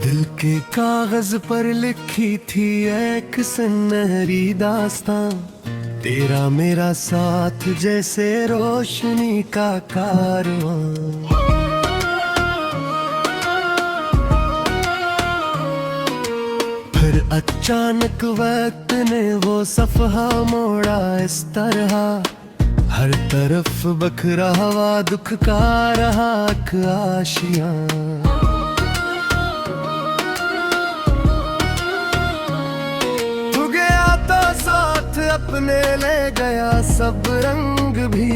दिल के कागज पर लिखी थी एक सुनहरी दास्तां, तेरा मेरा साथ जैसे रोशनी का कारवां। फिर अचानक वक्त ने वो सफहा मोड़ा इस तरह, हर तरफ बखरा हुआ दुख का रहा आशियां। अपने ले गया सब रंग भी,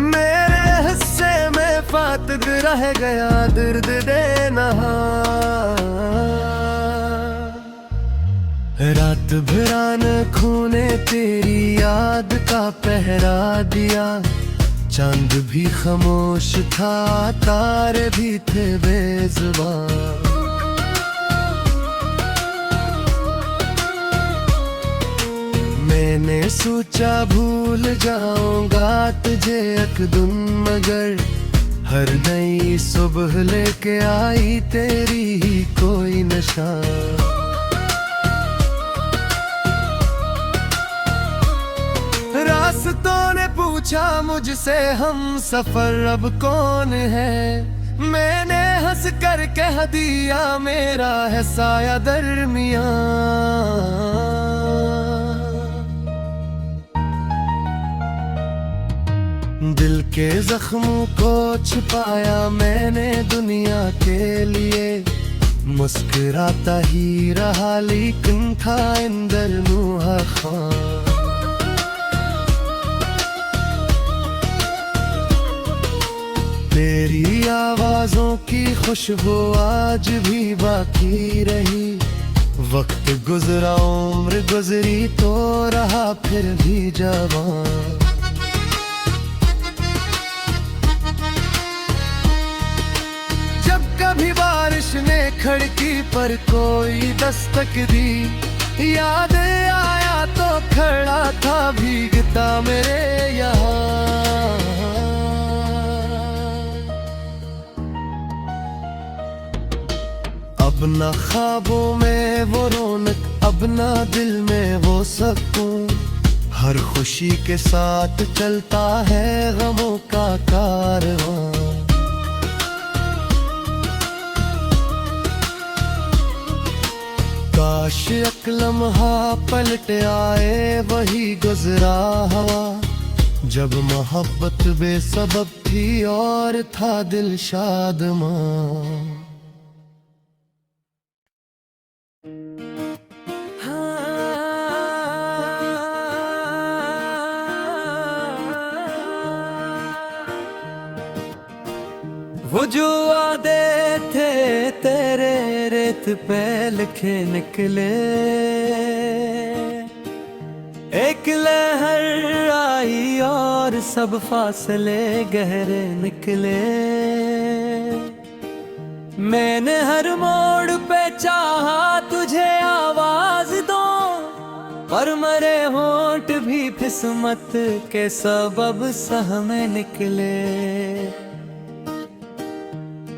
मेरे हिस्से में फातिद रह गया दर्द देना। रात भरान खूने तेरी याद का पहरा दिया, चांद भी खामोश था तारे भी थे बेजुबान। मैंने सोचा भूल जाऊंगा तुझे एक दिन, मगर हर नई सुबह लेके आई तेरी ही कोई नशा। रास्तों ने पूछा मुझसे हम सफर अब कौन है, मैंने हंस कर कह दिया मेरा है साया दरमियां। दिल के जख्मों को छुपाया मैंने दुनिया के लिए, मुस्कुराता ही रहा लेकिन था अंदर नूहा खां। तेरी आवाजों की खुशबू आज भी बाकी रही, वक्त गुजरा उम्र गुजरी तो रहा फिर भी जवान। कभी बारिश ने खिड़की पर कोई दस्तक दी, याद आया तो खड़ा था भीगता मेरे यहाँ। अब ना ख्वाबों में वो रौनक, अब ना दिल में वो सुकून, हर खुशी के साथ चलता है गमों का कारवां। काश एक लम्हा पलट आए वही गुजरा हवा, जब मोहब्बत बेसबब थी और था दिल शादमां। वो जो वादे थे तेरे रेत पे लिखे निकले, एक लहर आई और सब फासले गहरे निकले। मैंने हर मोड़ पे चाहा तुझे आवाज दूं, पर मरे होंठ भी किस्मत के सबब सहमे निकले।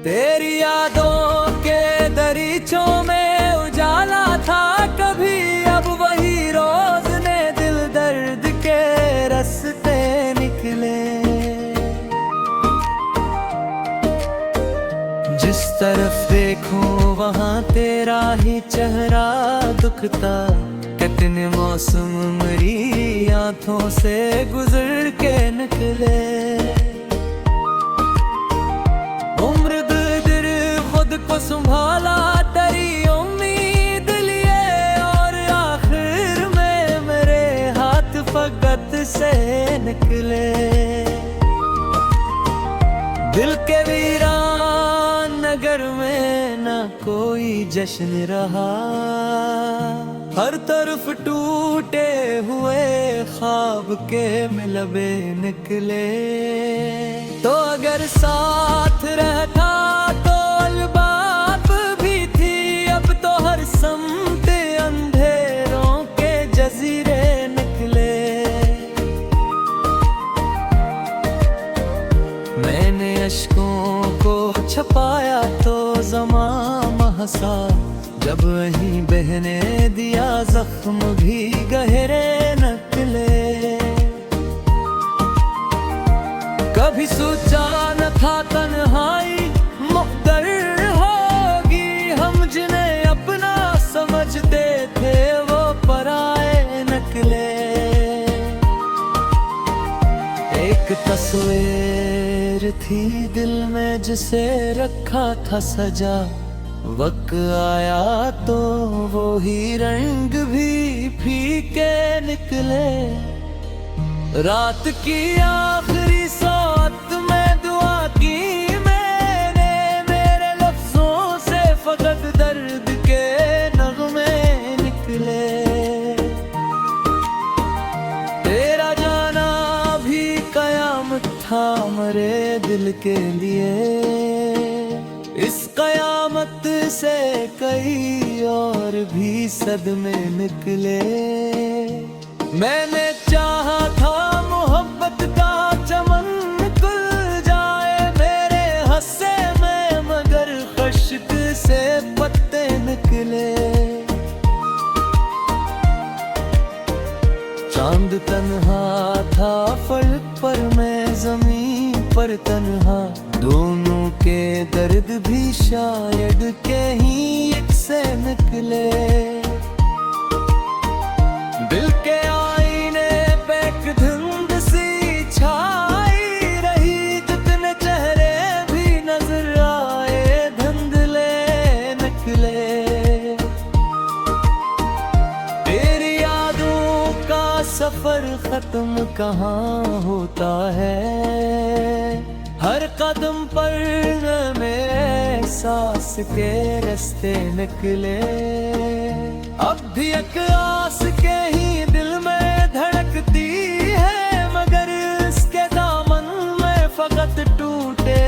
तेरी यादों के दरीचों में उजाला था कभी, अब वही रोज ने दिल दर्द के रास्ते निकले। जिस तरफ देखूं वहाँ तेरा ही चेहरा दुखता, कितने मौसम मेरी आंखों से गुजर के निकले। को संभाला तेरी उम्मीद लिए, और आखिर में मेरे हाथ फकत से निकले। दिल के वीरान नगर में ना कोई जश्न रहा, हर तरफ टूटे हुए ख्वाब के मिलबे निकले। तो अगर साथ रहता तो बाप भी थी, अब तो हर समत अंधेरों के जजीरे निकले। मैंने अश्कों को छपाया तो ज़मां हंसा, जब वहीं बहने दिया जख्म भी गहरे निकले। कभी सोचा न था तन्हाई मुक़द्दर होगी, हम जिन्हें अपना समझते थे वो पराए निकले। एक तस्वीर थी दिल में जिसे रखा था सजा, वक्त आया तो वो ही रंग भी फीके निकले। रात की आखिरी सात में दुआ की मैंने, मेरे लफ्जों से फकत दर्द के नगमे निकले। तेरा जाना भी कयामत था मेरे दिल के लिए, इस कयामत से कई और भी सदमे निकले। मैंने चाहा था मोहब्बत का चमन खुल जाए मेरे हंसे में, मगर खश्क से पत्ते निकले। चांद तन्हा था फलक पर, मैं ज़मीन पर तन्हा, दोनों के दर्द भी शायद के ही एक से निकले। दिल के आईने पे एक धुंध सी छाई रही, जितने चेहरे भी नजर आए धुंधले निकले। तेरी यादों का सफर खत्म कहाँ होता है, हर कदम पर में सांस के रास्ते निकले। अब भी एक आस के ही दिल में धड़कती है, मगर इसके दामन में फकत टूटे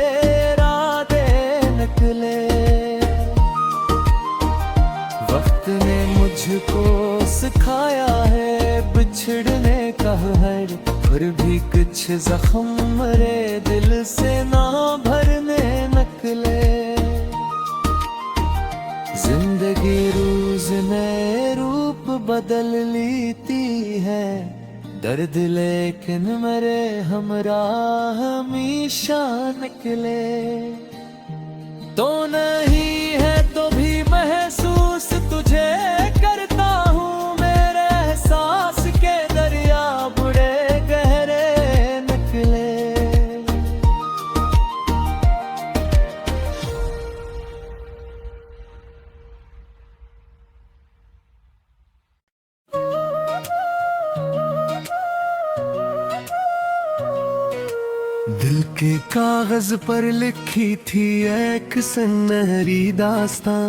राते निकले। वक्त ने मुझको सिखाया है बिछड़ने का हर, फिर भी कुछ जख्म मेरे दिल से ना भरने निकले। जिंदगी रोज नए रूप बदल लेती है, दर्द लेकिन मेरे हमराह हमेशा निकले। तो नहीं है तो भी महसूस तुझे करता हूँ, मेरे एहसास के दरिया बड़े गहरे निकले। दिल के कागज पर लिखी थी एक सुनहरी दास्तां,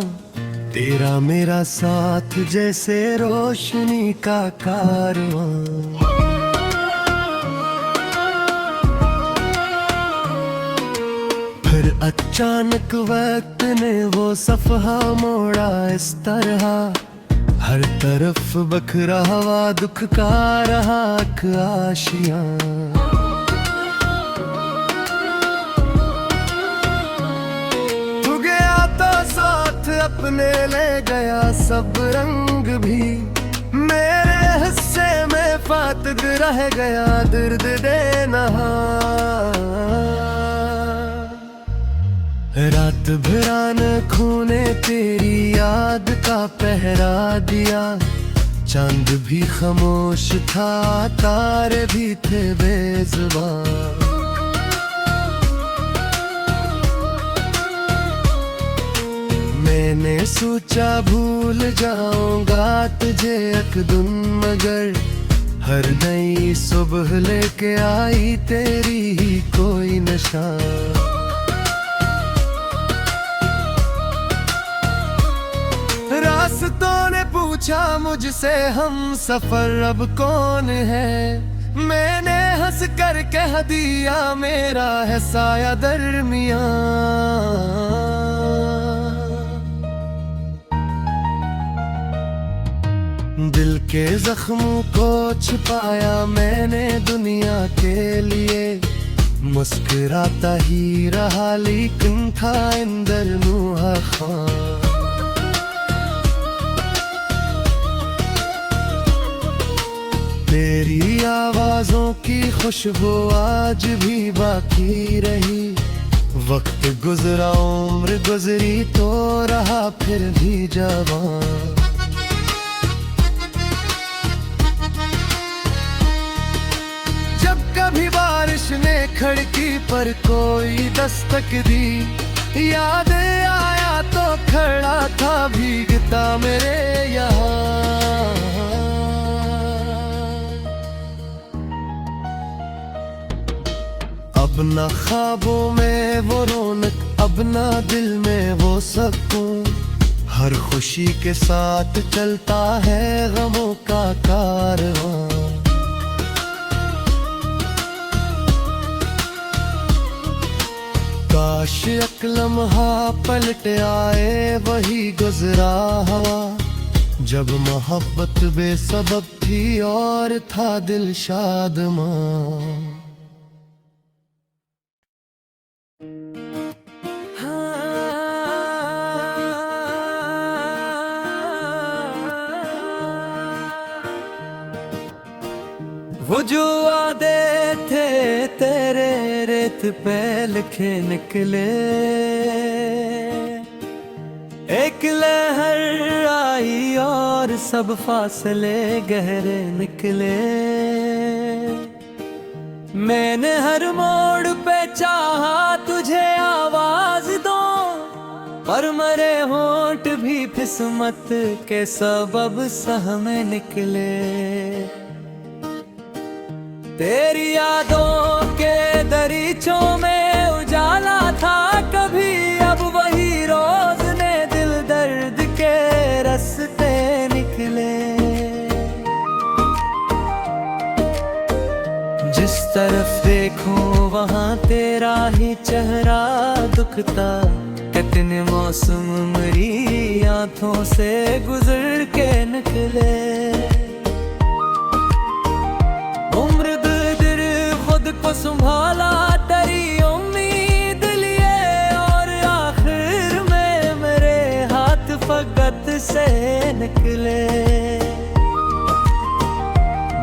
तेरा मेरा साथ जैसे रोशनी का कारवां। फिर अचानक वक्त ने वो सफहा मोड़ा इस तरह, हर तरफ बखरा हुआ दुख का रहा आशियां। अपने ले गया सब रंग भी, मेरे हिस्से में फातिद रह गया दर्द देना। रात भरान खूने तेरी याद का पहरा दिया, चांद भी खामोश था तारे भी थे बेजुबान। मैंने सोचा भूल जाऊंगा तुझे एक दिन, मगर हर नई सुबह लेके आई तेरी ही कोई निशान। रास्तों ने पूछा मुझसे हम सफर अब कौन है, मैंने हंस कर कह दिया मेरा है साया दरमियां। दिल के जख्मों को छिपाया मैंने दुनिया के लिए, मुस्कुराता ही रहा लेकिन था अंदर नूहा खां। तेरी आवाजों की खुशबू आज भी बाकी रही। वक्त गुजरा उम्र गुजरी तो रहा फिर भी जवान। जब कभी बारिश ने खिड़की पर कोई दस्तक दी, याद आया तो खड़ा था भीगता मेरे यहाँ। अब ना ख्वाबों में वो रौनक, अब ना दिल में वो सुकून। हर खुशी के साथ चलता है गमों का कारवां। काश एक लम्हा पलट आए वही गुजरा हवा, जब मोहब्बत बेसबब थी और था दिल शादमां। वो जो वादे थे तेरे रेत पे लिखे निकले, एक लहर आई और सब फासले गहरे निकले। मैंने हर मोड़ पे चाहा तुझे आवाज दो, पर मरे होंठ भी किस्मत के सबब सहमे निकले। तेरी यादों के दरीचों में उजाला था कभी, अब वही रोज ने दिल दर्द के रास्ते निकले। जिस तरफ देखूं वहाँ तेरा ही चेहरा दुखता, कितने मौसम मेरी आंखों से गुजर के निकले। को संभाला तेरी उम्मीद लिए, और आखिर में मेरे हाथ फकत से निकले।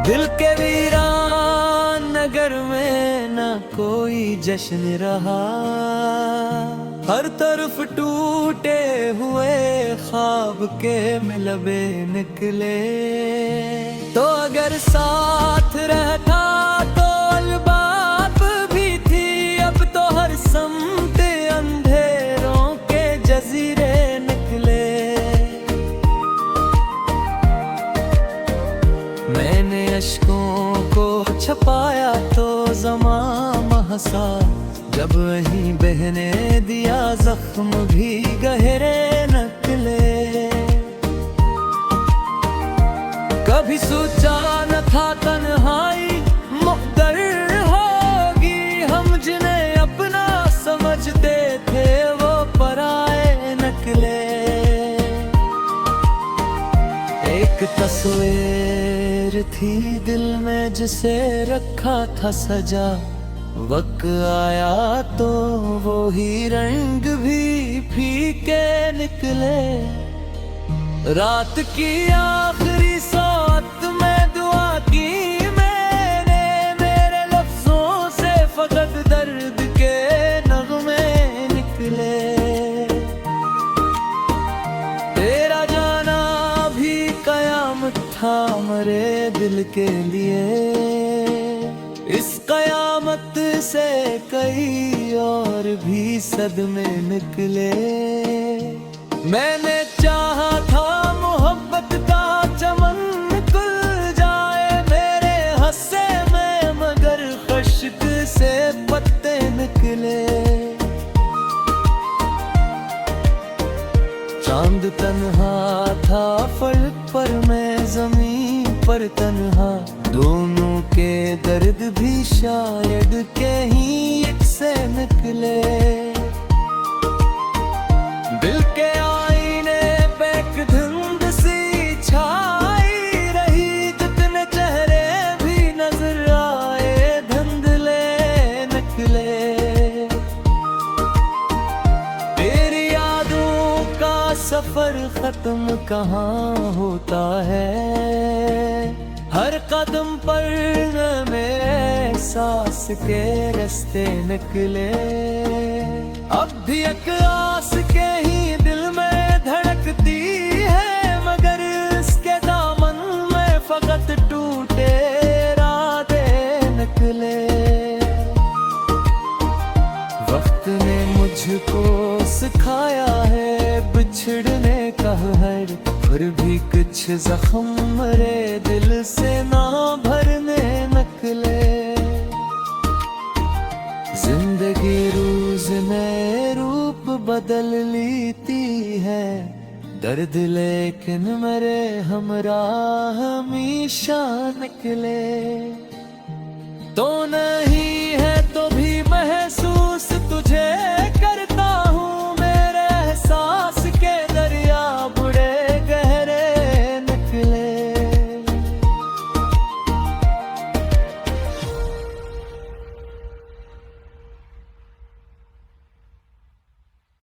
दिल के वीरान नगर में ना कोई जश्न रहा, हर तरफ टूटे हुए ख्वाब के मिलबे निकले। तो अगर साथ रहता तो बात भी थी, अब तो हर समत अंधेरों के जजीरे निकले। मैंने अश्कों को छपाया तो ज़माना हंसा, जब वहीं बहने दिया जख्म भी गहरे निकले। कभी सोचा न था तन्हाई मुक़द्दर होगी, हम जिन्हें अपना समझते थे वो पराए निकले। एक तस्वीर थी दिल में जिसे रखा था सजा, वक्त आया तो वो ही रंग भी फीके निकले। रात की आखिरी सौत में दुआ की मैंने, मेरे लफ्जों से फकत दर्द के नगमे निकले। तेरा जाना भी कयामत था मेरे दिल के लिए, इस कयामत से कई और भी सदमे निकले। मैंने चाहा था मोहब्बत का चमन खुल जाए मेरे हंसे में, मगर खुश्क से पत्ते निकले। चांद तन्हा था फलक पर, मैं ज़मीन पर तन्हा, दोनों के दर्द भी शायद के ही एक से निकले। दिल के आईने पे एक धुंध सी छाई रही, जितने चेहरे भी नजर आए धुंधले निकले। तेरी यादों सफर खत्म कहाँ होता है, हर कदम पर में सांस के रास्ते निकले। अब भी एक आस के ही दिल में धड़कती है, मगर इसके दामन में फकत टूटे राधे निकले। वक्त ने मुझको सिखाया है बिछड़ने का हर, फिर भी कुछ जख्म मेरे दिल से ना भरने निकले। जिंदगी रोज नए रूप बदल लेती है, दर्द लेकिन मेरे हमराह हमेशा निकले। तो नहीं है तो भी महसूस